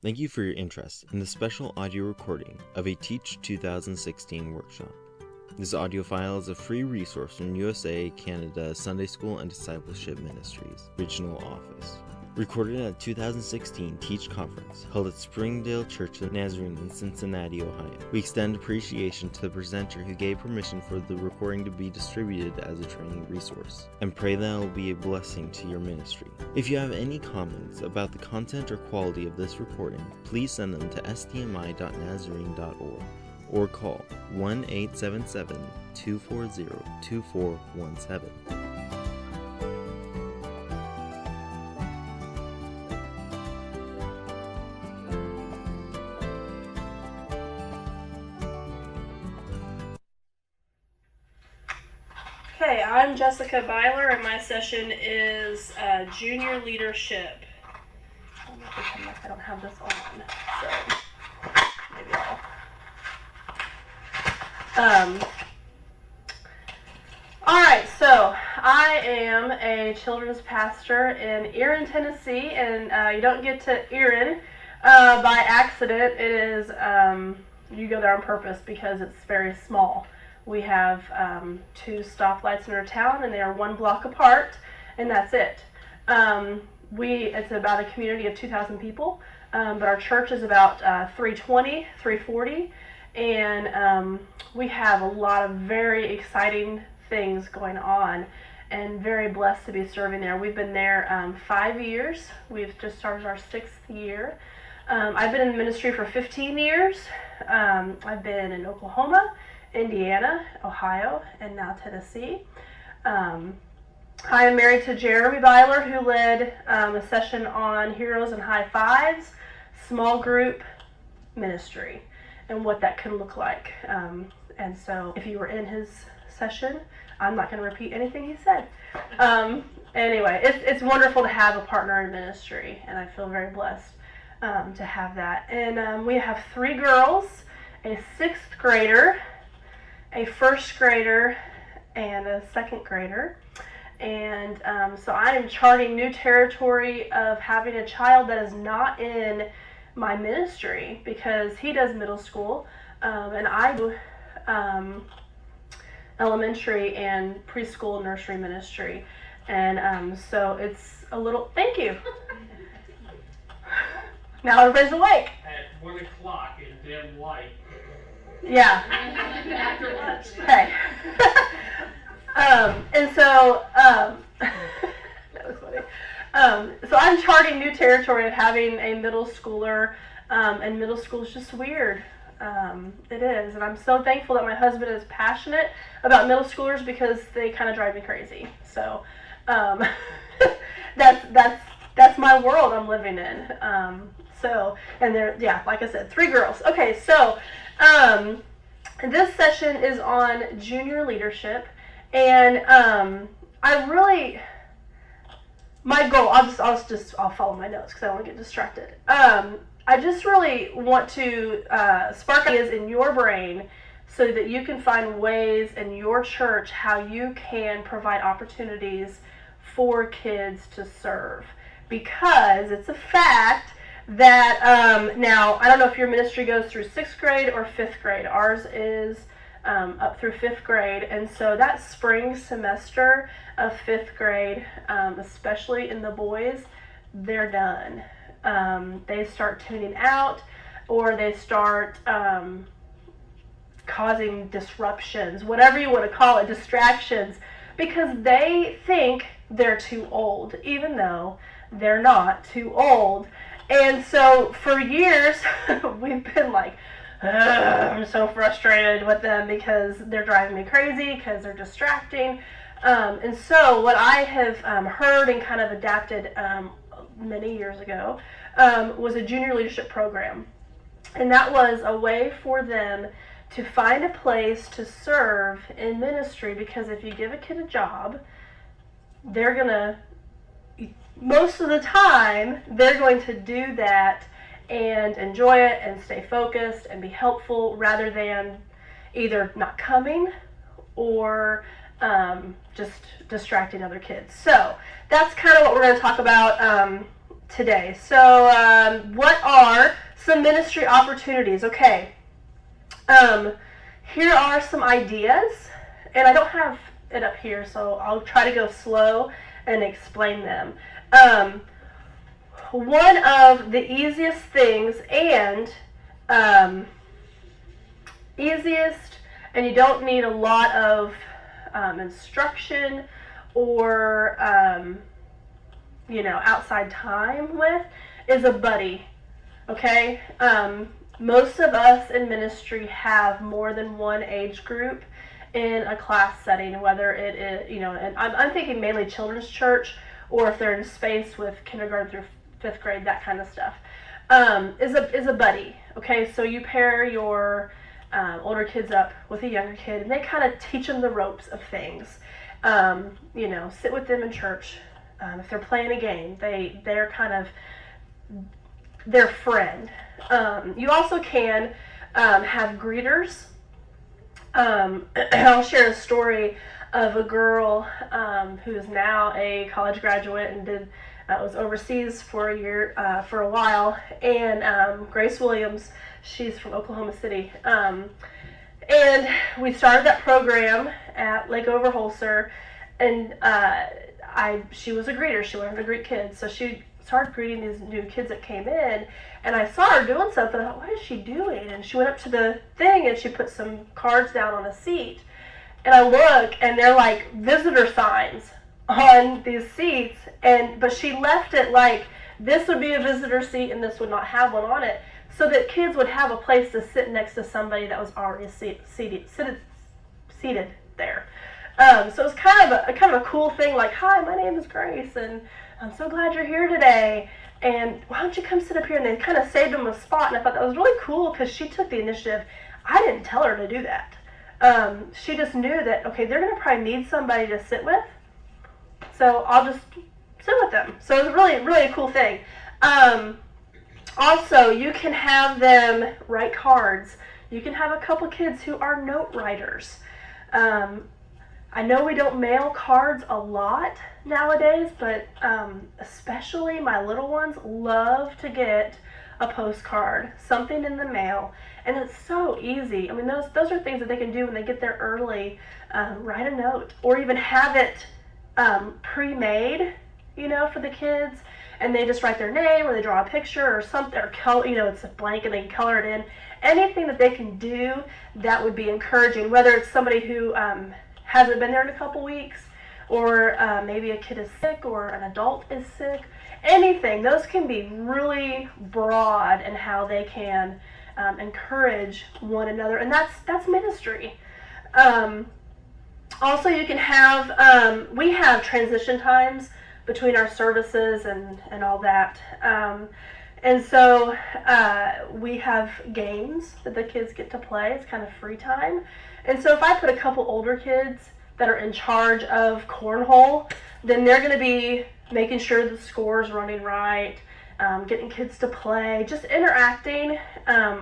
Thank you for your interest in the special audio recording of a Teach 2016 workshop. This audio file is a free resource from USA, Canada Sunday School and Discipleship Ministries Regional Office. Recorded at 2016 Teach Conference held at Springdale Church of the Nazarene in Cincinnati, Ohio. We extend appreciation to the presenter who gave permission for the recording to be distributed as a training resource, and pray that it will be a blessing to your ministry. If you have any comments about the content or quality of this recording, please send them to stmi.nazarene.org or call 1-877-240-2417. Okay, I'm Jessica Byler, and my session is Junior Leadership. Let me pretend like I don't have this on, so maybe Alright, so I am a children's pastor in Erin, Tennessee, and you don't get to Erin by accident. It is, you go there on purpose because it's very small. We have 2 stoplights in our town, and they are 1 block apart, and that's it. It's about a community of 2,000 people, but our church is about 320, 340, and we have a lot of very exciting things going on, and very blessed to be serving there. We've been there 5 years. We've just started our 6th year. I've been in ministry for 15 years. I've been in Oklahoma, Indiana, Ohio, and now Tennessee. I am married to Jeremy Byler, who led a session on Heroes and High Fives, small group ministry, and what that can look like. And so if you were in his session, I'm not going to repeat anything he said. Anyway, it's wonderful to have a partner in ministry, and I feel very blessed to have that. And we have 3 girls, a 6th grader, a 1st grader, and a 2nd grader. And so I am charting new territory of having a child that is not in my ministry, because he does middle school, and I do elementary and preschool nursery ministry. And so it's a little, thank you. Now everybody's awake. At 1 o'clock in dim light. Yeah. After lunch. Okay. And so, that was funny. So I'm charting new territory of having a middle schooler, and middle school is just weird. It is, and I'm so thankful that my husband is passionate about middle schoolers, because they kind of drive me crazy. So, that's my world I'm living in. And like I said, 3 girls. Okay, so, this session is on junior leadership, and my goal, I'll follow my notes because I don't want to get distracted. I just really want to spark ideas in your brain so that you can find ways in your church how you can provide opportunities for kids to serve, because it's a fact that now, I don't know if your ministry goes through 6th grade or 5th grade. Ours is up through 5th grade, and so that spring semester of 5th grade, especially in the boys, they're done. They start tuning out, or they start causing disruptions, whatever you want to call it, distractions, because they think they're too old, even though they're not too old. And so for years, we've been like, I'm so frustrated with them because they're driving me crazy, because they're distracting. And so what I have heard and kind of adapted many years ago was a junior leadership program. And that was a way for them to find a place to serve in ministry, because if you give a kid a job, they're going to, most of the time, they're going to do that and enjoy it and stay focused and be helpful, rather than either not coming or just distracting other kids. So that's kind of what we're going to talk about today. So what are some ministry opportunities? Okay. Here are some ideas, and I don't have it up here, so I'll try to go slow and explain them. One of the easiest things and you don't need a lot of instruction or outside time with, is a buddy. Okay, most of us in ministry have more than one age group in a class setting, whether it is, and I'm thinking mainly children's church, or if they're in space with kindergarten through 5th grade, that kind of stuff, is a buddy. Okay, so you pair your older kids up with a younger kid, and they kind of teach them the ropes of things. Sit with them in church. If they're playing a game, they're kind of their friend. You also can have greeters. I'll share a story of a girl who is now a college graduate and was overseas for a while. And Grace Williams, she's from Oklahoma City. And we started that program at Lake Overholser, and she was a greeter. She wanted to greet kids, so she started greeting these new kids that came in, and I saw her doing something. I thought, what is she doing? And she went up to the thing and she put some cards down on a seat, and I look, and they're like visitor signs on these seats, but she left it like this would be a visitor seat and this would not have one on it, so that kids would have a place to sit next to somebody that was already seated there. So it was kind of a cool thing, like, hi, my name is Grace, and I'm so glad you're here today, and why don't you come sit up here? And they kind of saved them a spot, and I thought that was really cool because she took the initiative. I didn't tell her to do that. She just knew that, okay, they're going to probably need somebody to sit with, so I'll just sit with them. So it was really, really a cool thing. Also, you can have them write cards. You can have a couple kids who are note writers. I know we don't mail cards a lot nowadays, but especially my little ones love to get a postcard, something in the mail, and it's so easy. I mean, those are things that they can do when they get there early. Write a note, or even have it pre-made, for the kids, and they just write their name, or they draw a picture or something, or color, it's a blank and they can color it in. Anything that they can do that would be encouraging, whether it's somebody who hasn't been there in a couple weeks, or maybe a kid is sick, or an adult is sick. Anything. Those can be really broad in how they can encourage one another, and that's ministry. Also, you can have, we have transition times between our services and all that. And so we have games that the kids get to play. It's kind of free time. And so if I put a couple older kids that are in charge of cornhole, then they're going to be making sure the score's running right, getting kids to play, just interacting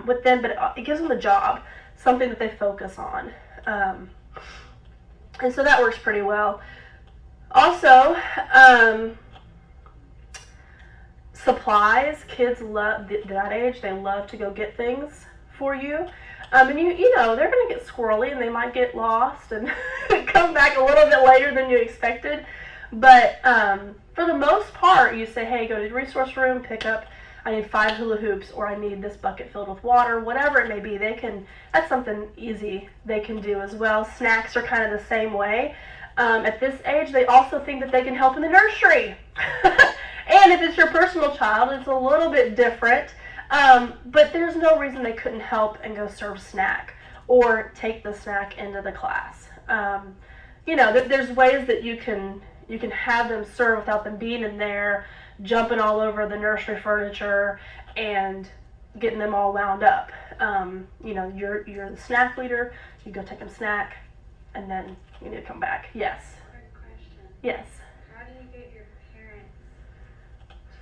with them, but it gives them a job, something that they focus on. And so that works pretty well. Also, supplies. Kids love, that age, they love to go get things for you. And they're going to get squirrely, and they might get lost and come back a little bit later than you expected. But for the most part, you say, hey, go to the resource room, pick up, I need 5 hula hoops, or I need this bucket filled with water, whatever it may be. That's something easy they can do as well. Snacks are kind of the same way. At this age, they also think that they can help in the nursery. And if it's your personal child, it's a little bit different. But there's no reason they couldn't help and go serve snack or take the snack into the class. There's ways that you can have them serve without them being in there, jumping all over the nursery furniture and getting them all wound up. You're the snack leader. You go take them snack, and then you need to come back. Yes. Quick question. Yes. How do you get your parents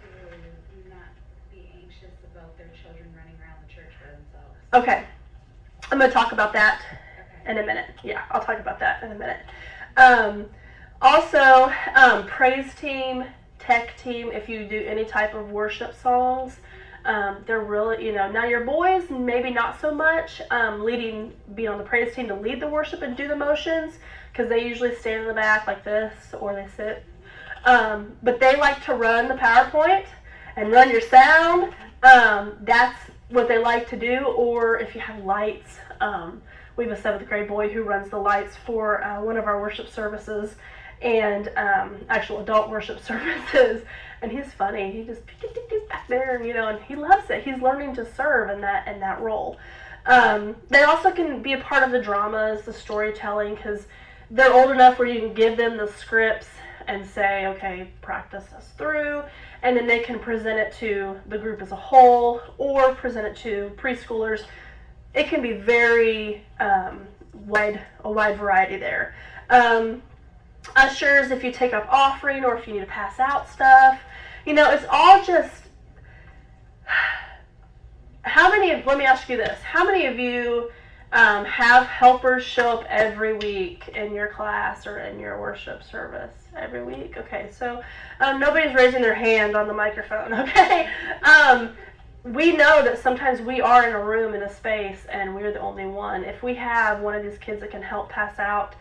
to not be anxious about their children running around the church by themselves? Okay. I'm going to talk about that in a minute. Yeah, I'll talk about that in a minute. Also, praise team, tech team, if you do any type of worship songs, they're really, now your boys, maybe not so much, being on the praise team to lead the worship and do the motions, because they usually stand in the back like this, or they sit. But they like to run the PowerPoint and run your sound. That's what they like to do. Or if you have lights, we have a 7th grade boy who runs the lights for one of our worship services, and actual adult worship services. And he's funny. He just back there, and he loves it. He's learning to serve in that role. They also can be a part of the dramas, the storytelling, because they're old enough where you can give them the scripts and say, okay, practice this through, and then they can present it to the group as a whole or present it to preschoolers. It can be very a wide variety there. Ushers, if you take up offering or if you need to pass out stuff, it's all just, let me ask you this, how many of you have helpers show up every week in your class or in your worship service? Every week? Okay, so nobody's raising their hand on the microphone, okay? We know that sometimes we are in a room, in a space, and we're the only one. If we have one of these kids that can help pass out,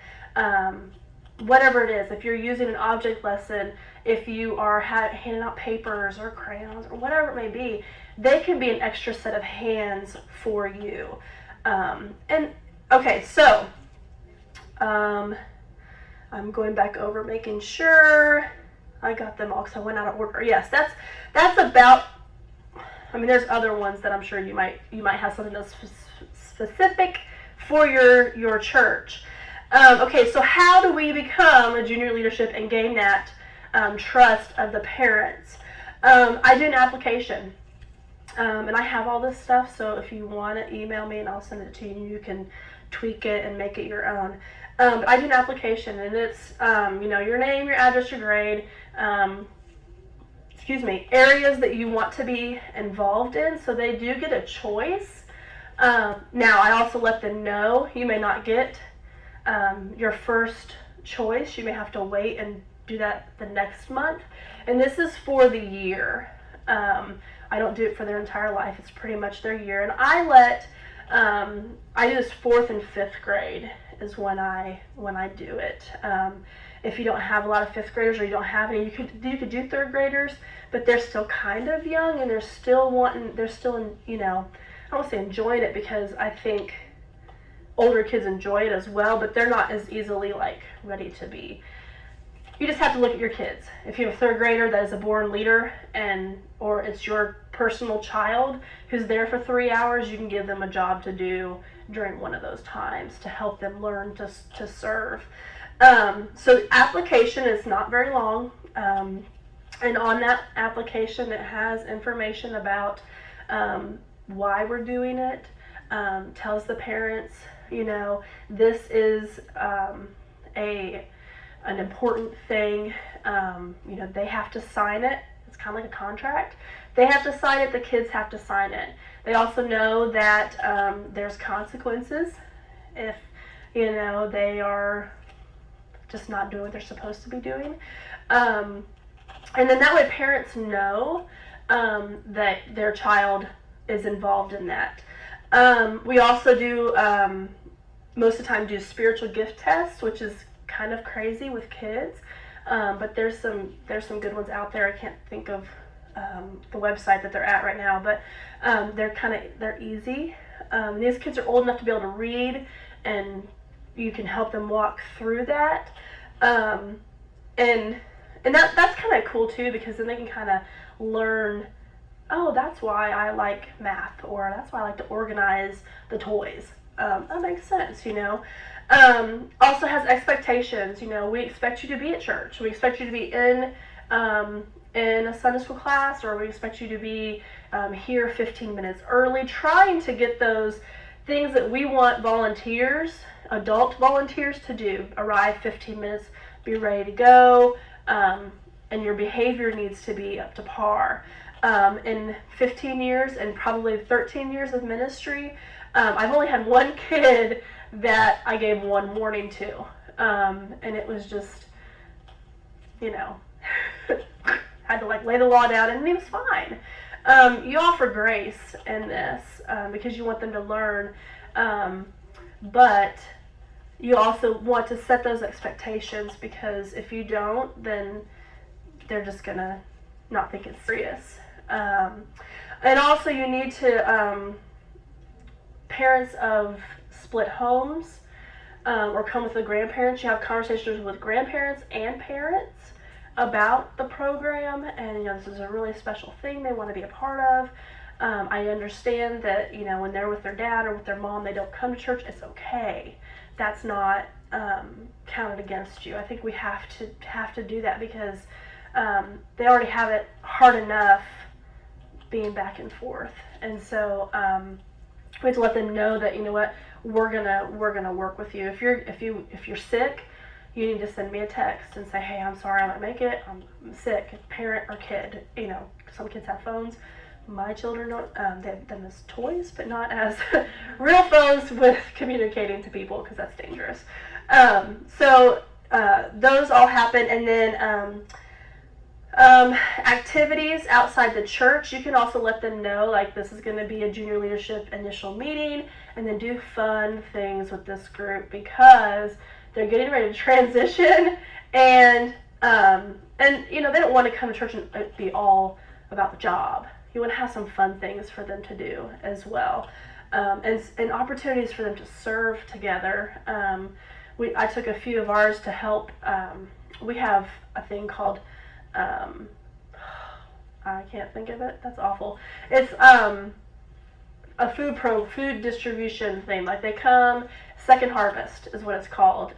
whatever it is, if you're using an object lesson, if you are handing out papers or crayons or whatever it may be, they can be an extra set of hands for you. Okay, so I'm going back over making sure I got them all because I went out of order. Yes, that's about. There's other ones that I'm sure you might have something that's specific for your church. Okay, so how do we become a junior leadership and gain that trust of the parents? I do an application, and I have all this stuff, so if you want to email me and I'll send it to you, you can tweak it and make it your own. But I do an application, and it's your name, your address, your grade, areas that you want to be involved in, so they do get a choice. Now, I also let them know you may not get your first choice. You may have to wait and do that the next month, and this is for the year. I don't do it for their entire life. It's pretty much their year, and I do this 4th and 5th grade is when I do it. If you don't have a lot of 5th graders, or you don't have any, you could do 3rd graders, but they're still kind of young, and they're still I don't want to say enjoying it, because I think older kids enjoy it as well, but they're not as easily ready to be. You just have to look at your kids. If you have a 3rd grader that is a born leader, or it's your personal child who's there for 3 hours, you can give them a job to do during one of those times to help them learn to serve. So the application is not very long, and on that application it has information about why we're doing it, tells the parents, this is an important thing. They have to sign it. It's kind of like a contract. They have to sign it. The kids have to sign it. They also know that there's consequences if they are just not doing what they're supposed to be doing. And then that way parents know that their child is involved in that. We also do, most of the time, do spiritual gift tests, which is kind of crazy with kids, but there's some good ones out there. I can't think of the website that they're at right now, but they're easy. These kids are old enough to be able to read, and you can help them walk through that, and that's kind of cool too, because then they can kind of learn, oh, that's why I like math, or that's why I like to organize the toys. That makes sense, Also has expectations. We expect you to be at church. We expect you to be in a Sunday school class, or we expect you to be here 15 minutes early, trying to get those things that we want volunteers, adult volunteers, to do. Arrive 15 minutes, be ready to go, and your behavior needs to be up to par. In 15 years and probably 13 years of ministry, I've only had one kid that I gave one warning to, and it was just, had to like lay the law down, and he was fine. You offer grace in this because you want them to learn, but you also want to set those expectations, because if you don't, then they're just gonna not think it's serious. And also you need to, parents of split homes or come with the grandparents, you have conversations with grandparents and parents about the program, and you know, this is a really special thing they want to be a part of. I understand that, you know, when they're with their dad or with their mom, they don't come to church. It's okay. That's not counted against you. I think we have to do that, because they already have it hard enough being back and forth, and so we have to let them know that, you know what, we're gonna work with you. If you're sick, you need to send me a text and say, hey, I'm sorry I won't make it. I'm sick, parent or kid. You know, some kids have phones. My children don't. They have them as toys, but not as real phones with communicating to people, because that's dangerous. So those all happen, and then activities outside the church, you can also let them know, like, this is going to be a junior leadership initial meeting, and then do fun things with this group, because they're getting ready to transition, and you know, they don't want to come to church and be all about the job. You want to have some fun things for them to do as well, and opportunities for them to serve together. I took a few of ours to help. We have a thing called I can't think of it. That's awful. It's a food distribution thing. Like, they come, Second Harvest is what it's called.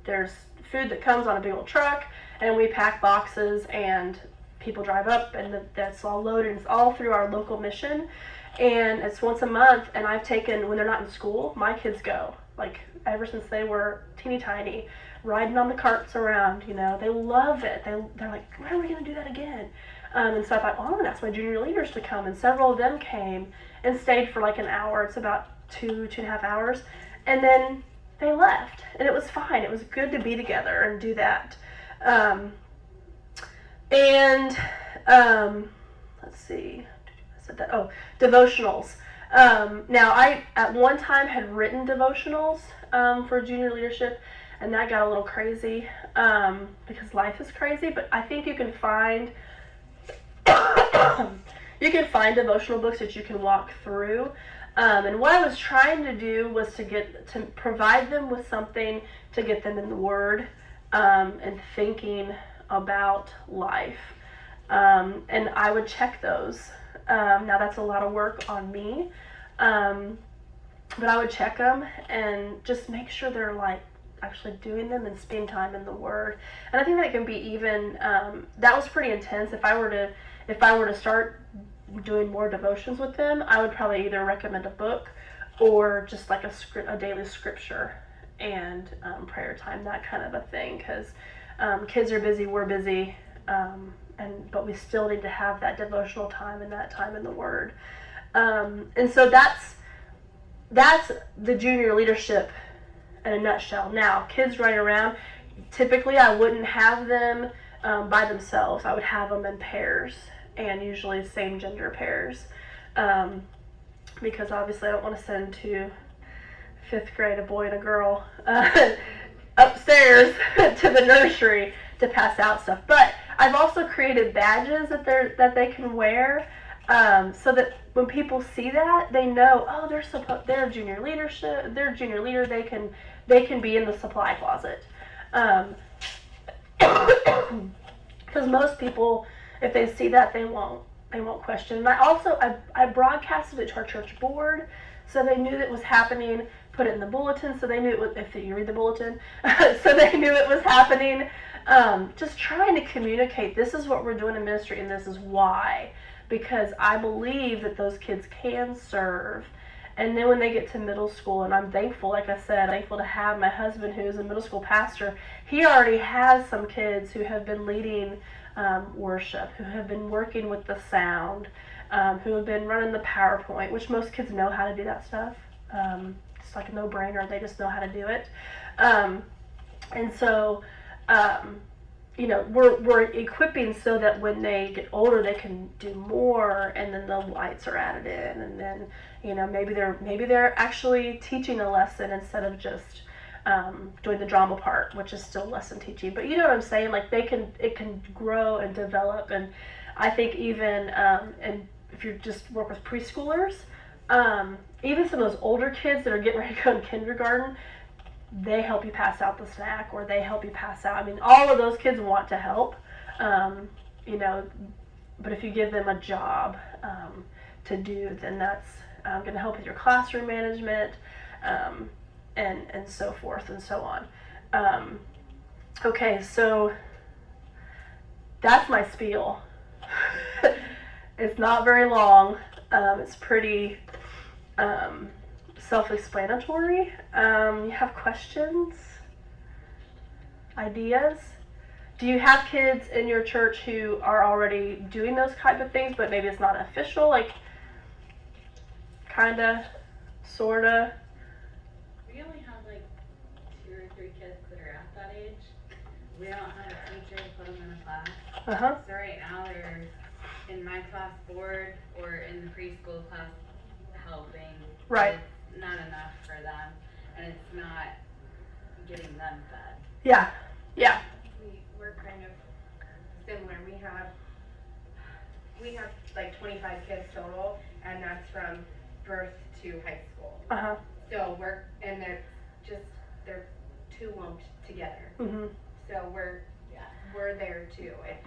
There's food that comes on a big old truck, and we pack boxes, and people drive up, and that's all loaded. It's all through our local mission, and it's once a month. And I've taken, when they're not in school, my kids go, like, ever since they were teeny tiny, riding on the carts around. You know, they love it. They're like, when are we going to do that again? And so I thought, well, I'm going to ask my junior leaders to come, and several of them came and stayed for like an hour. It's about 2.5 hours, and then they left, and it was fine. It was good to be together and do that. Let's see, I said that. Oh, devotionals. Now, I at one time had written devotionals for junior leadership, and that got a little crazy because life is crazy. But I think you can find devotional books that you can walk through. And what I was trying to do was to provide them with something to get them in the Word and thinking about life. And I would check those. Now, that's a lot of work on me, but I would check them and just make sure they're like actually doing them and spending time in the Word. And I think that can be even that was pretty intense. If I were to start doing more devotions with them, I would probably either recommend a book or just like a daily scripture and prayer time, that kind of a thing, because kids are busy, we're busy, but we still need to have that devotional time and that time in the Word. And so that's the junior leadership in a nutshell. Now, kids running around, typically I wouldn't have them by themselves. I would have them in pairs, and usually same gender pairs, because obviously I don't want to send to 5th grade a boy and a girl upstairs to the nursery to pass out stuff. But I've also created badges that they can wear, so that when people see that, they know, oh, they're junior leadership, they're junior leader, they can be in the supply closet. Because most people, if they see that, they won't question. And I broadcasted it to our church board, so they knew that it was happening. Put it in the bulletin, so they knew it was, if you read the bulletin, so they knew it was happening. Just trying to communicate, this is what we're doing in ministry, and this is why. Because I believe that those kids can serve. And then when they get to middle school, and I'm thankful, like I said, thankful to have my husband, who is a middle school pastor. He already has some kids who have been leading worship, who have been working with the sound, who have been running the PowerPoint, which most kids know how to do that stuff. It's like a no-brainer. They just know how to do it. And so we're equipping so that when they get older, they can do more, and then the lights are added in, and then maybe they're actually teaching a lesson instead of just doing the drama part, which is still lesson teaching. But you know what I'm saying? Like it can grow and develop, and I think even and if you just work with preschoolers, even some of those older kids that are getting ready to go in kindergarten, they help you pass out the snack, or they help you pass out. I mean, all of those kids want to help, but if you give them a job to do, then that's going to help with your classroom management, and so forth and so on. Okay, so that's my spiel. It's not very long. It's pretty self-explanatory. You have questions? Ideas? Do you have kids in your church who are already doing those type of things, but maybe it's not official? Like, kinda, sorta? We only have like 2 or 3 kids that are at that age. We don't have a teacher to put them in a class. Uh-huh. So right now they're in my class board or in the preschool class helping. Right. It's not enough for them, and it's not getting them fed. Yeah. Yeah. We're kind of similar. We have like 25 kids total, and that's from birth to high school. Uh-huh. So they're too lumped together. Mm-hmm. So we're there too. And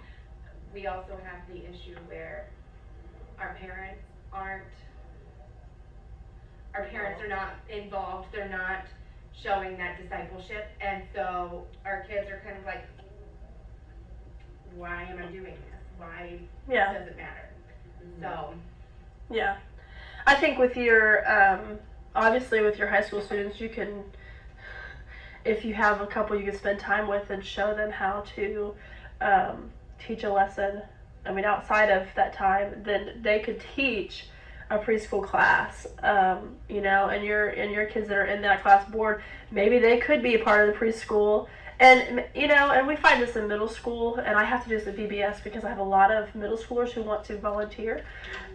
we also have the issue where our parents are not involved. They're not showing that discipleship, and so our kids are kind of like, why am I doing this? Why does it matter? So yeah, I think with your obviously with your high school students, you can, if you have a couple you can spend time with and show them how to teach a lesson. I mean, outside of that time, then they could teach a preschool class, and your kids that are in that class board, maybe they could be a part of the preschool. And and we find this in middle school, and I have to do this at VBS because I have a lot of middle schoolers who want to volunteer,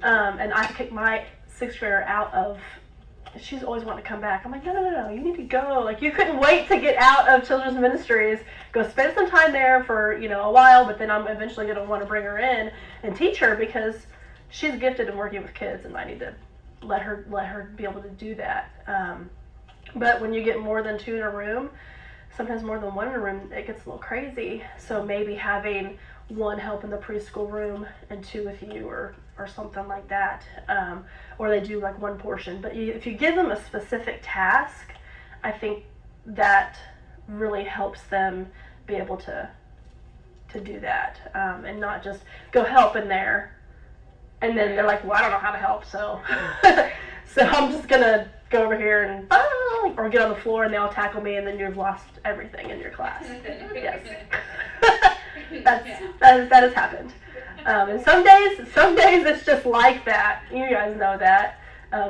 and I kicked my 6th grader out of. She's always wanting to come back. I'm like, no, you need to go. Like, you couldn't wait to get out of children's ministries, go spend some time there for a while, but then I'm eventually going to want to bring her in and teach her because she's gifted in working with kids, and I need to let her be able to do that. But when you get more than 2 in a room, sometimes more than 1 in a room, it gets a little crazy. So maybe having 1 help in the preschool room and 2 with you, or something like that, or they do like 1 portion. But if you give them a specific task, I think that really helps them be able to do that, and not just go help in there. And then they're like, well, I don't know how to help, so so I'm just going to go over here and, or get on the floor and they all tackle me, and then you've lost everything in your class. Yes. That has happened. And some days it's just like that. You guys know that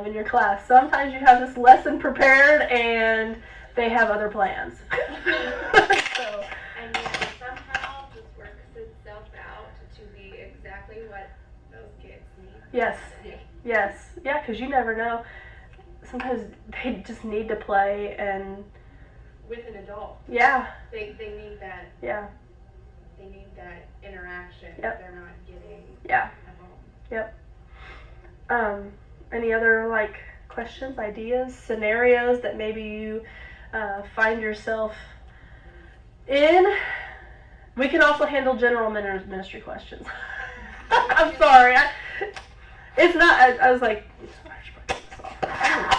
in your class. Sometimes you have this lesson prepared and they have other plans. So. And yet somehow this works itself out to be exactly what those kids need. Yes. Yeah, because you never know. Sometimes they just need to play and with an adult. Yeah. They need that. Yeah. They need that interaction Yep. that they're not getting Yeah. at home. Yep. Any other questions, ideas, scenarios that maybe you find yourself in? We can also handle general ministry questions. I'm sorry. It's not. I was like, I should probably get this off.